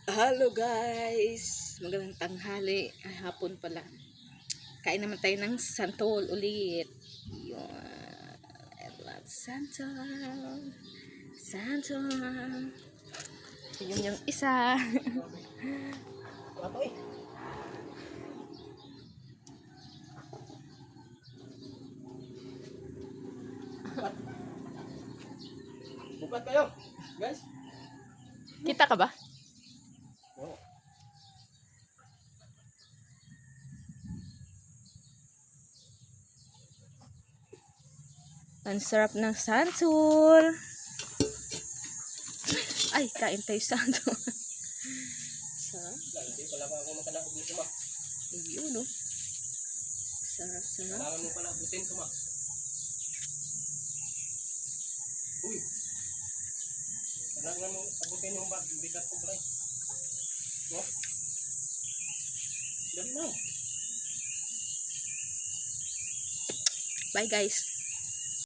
Hello guys! Magandang tanghali. Ay, hapon pala. Kain naman tayo ng santol ulit. Yun. I love santol. Santol. Yun yung isa. Bukat kayo, guys. Kita ka ba? Oo. Ang sarap ng santol. Ay, kain tayo santol. Sarap. Hindi pala ako makalakot dito, ma. Yun, no? Sarap. Kailangan mo pala abutin ko, ma. Uy. Kailangan mo abutin yung bag. Bigat ko, bray. No? Dali na. Bye guys.